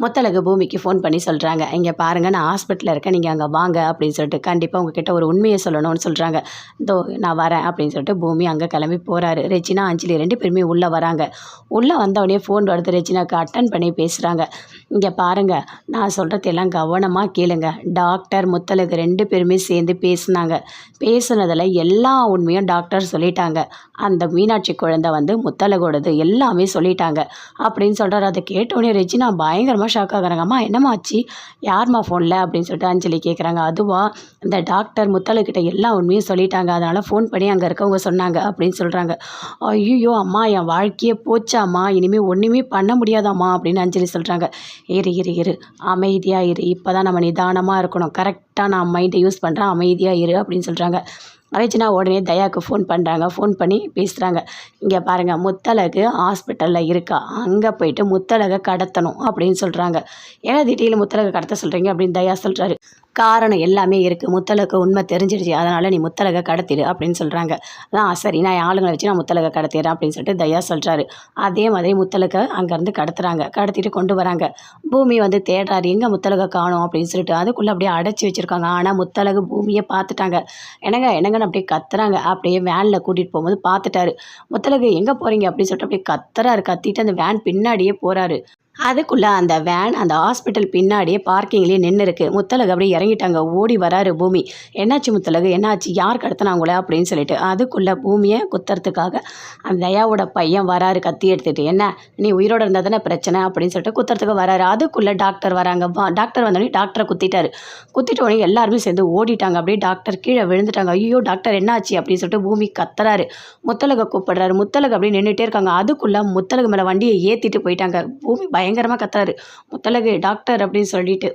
முத்தழகு பூமிக்கு ஃபோன் பண்ணி சொல்கிறாங்க, இங்கே பாருங்கள் நான் ஹாஸ்பிட்டலில் இருக்கேன், நீங்கள் அங்கே வாங்க அப்படின்னு சொல்லிட்டு, கண்டிப்பாக உங்ககிட்ட ஒரு உண்மையை சொல்லணும்னு சொல்கிறாங்க. இதோ நான் வரேன் அப்படின்னு சொல்லிட்டு பூமி அங்கே கிளம்பி போகிறாரு. ரெஜினா அஞ்சலி 2 பேருமே உள்ளே வராங்க. உள்ளே வந்தவொடனே ஃபோன் வருது. ரெஜினாக்கு அட்டன் பண்ணி பேசுகிறாங்க. இங்கே பாருங்கள், நான் சொல்கிறதெல்லாம் கவனமாக கேளுங்க. டாக்டர் முத்தழகு 2 பேருமே சேர்ந்து பேசுனாங்க. பேசுனதில் எல்லா உண்மையும் டாக்டர் சொல்லிட்டாங்க. அந்த மீனாட்சி குழந்தை வந்து முத்தழகோடது எல்லாமே சொல்லிட்டாங்க அப்படின்னு சொல்கிறாரு. அதை கேட்டோடனே ரெஜினா பயங்கரமாக ஷாக் ஆகுறாங்க. அம்மா என்னம்மா ஆச்சு, யார்மா ஃபோனில் அப்படின்னு சொல்லிட்டு அஞ்சலி கேட்குறாங்க. அதுவா, இந்த டாக்டர் முத்தழகிட்ட எல்லா உண்மையும் சொல்லிட்டாங்க, அதனால் ஃபோன் பண்ணி அங்கே இருக்கவங்க சொன்னாங்க அப்படின்னு சொல்கிறாங்க. ஐயோ அம்மா, என் வாழ்க்கையே போச்சாம்மா, இனிமேல் ஒன்றுமே பண்ண முடியாதாம்மா அப்படின்னு அஞ்சலி சொல்கிறாங்க. இரு இரு இரு அமைதியாக இரு, இப்போ தான் நம்ம நிதானமாக இருக்கணும், கரெக்டாக நான் மைண்டை யூஸ் பண்ணுறேன், அமைதியாக இரு அப்படின்னு சொல்கிறாங்க. ரெஜினா உடனே தயாவுக்கு ஃபோன் பண்ணுறாங்க. ஃபோன் பண்ணி பேசுகிறாங்க. இங்கே பாருங்கள், முத்தழகு ஹாஸ்பிட்டலில் இருக்கா, அங்கே போயிட்டு முத்தழகை கடத்தணும் அப்படின்னு சொல்கிறாங்க. ஏன்னா திடீர்னு முத்தழகை கடத்த சொல்கிறீங்க அப்படின்னு தயா சொல்கிறாரு. காரணம் எல்லாமே இருக்குது, முத்தழகு உண்மை தெரிஞ்சிடுச்சு, அதனால் நீ முத்தழகை கடத்திடு அப்படின்னு சொல்கிறாங்க. சரி, நான் ஆளுங்களை வச்சு நான் முத்தழகை கடத்திடுறேன் அப்படின்னு சொல்லிட்டு தயா சொல்கிறாரு. அதே மாதிரி முத்தழகை அங்கேருந்து கடத்துறாங்க. கடத்திட்டு கொண்டு வராங்க. பூமி வந்து தேடுறாரு, எங்கே முத்தழகை காணோம் அப்படின்னு சொல்லிட்டு. அதுக்குள்ளே அப்படியே அடைச்சி வச்சுருக்காங்க. ஆனால் முத்தழகு பூமியை பார்த்துட்டாங்க. என்னங்கன்னு அப்படியே கத்துறாங்க. அப்படியே வேனில் கூட்டிகிட்டு போகும்போது பார்த்துட்டாரு. முத்தழகு எங்கே போகிறீங்க அப்படின்னு சொல்லிட்டு அப்படியே கத்துறாரு. கத்திட்டு அந்த வேன் பின்னாடியே போகிறாரு. அதுக்குள்ளே அந்த வேன் அந்த ஹாஸ்பிட்டல் பின்னாடியே பார்க்கிங்லேயே நின்று இருக்குது. முத்தழகு அப்படியே இறங்கிட்டாங்க. ஓடி வராரு பூமி. என்னாச்சு முத்தழகு, என்னாச்சு, யார் கடத்தினாங்களே அப்படின்னு சொல்லிட்டு. அதுக்குள்ளே பூமியை குத்துறதுக்காக அந்த தயாவோட பையன் வராரு கத்தி எடுத்துகிட்டு. என்ன நீ உயிரோடு இருந்தால் தானே பிரச்சனை அப்படின்னு சொல்லிட்டு குத்துறதுக்கு வராரு. அதுக்குள்ளே டாக்டர் வராங்க. டாக்டர் வந்தோடனே டாக்டரை குத்திட்டாரு. குத்திட்ட உடனே எல்லாருமே சேர்ந்து ஓடிட்டாங்க. அப்படியே டாக்டர் கீழே விழுந்துட்டாங்க. ஐயோ டாக்டர் என்னாச்சு அப்படின்னு சொல்லிட்டு பூமி கத்துறாரு. முத்தழகை கூப்பிடுறாரு. முத்தழகு அப்படியே நின்றுட்டே இருக்காங்க. அதுக்குள்ளே முத்தழகு மேலே வண்டியை ஏற்றிட்டு போயிட்டாங்க. பூமி பயங்கரமாக கத்துறாரு. முத்தழகு டாக்டர் அப்படின்னு சொல்லிட்டு.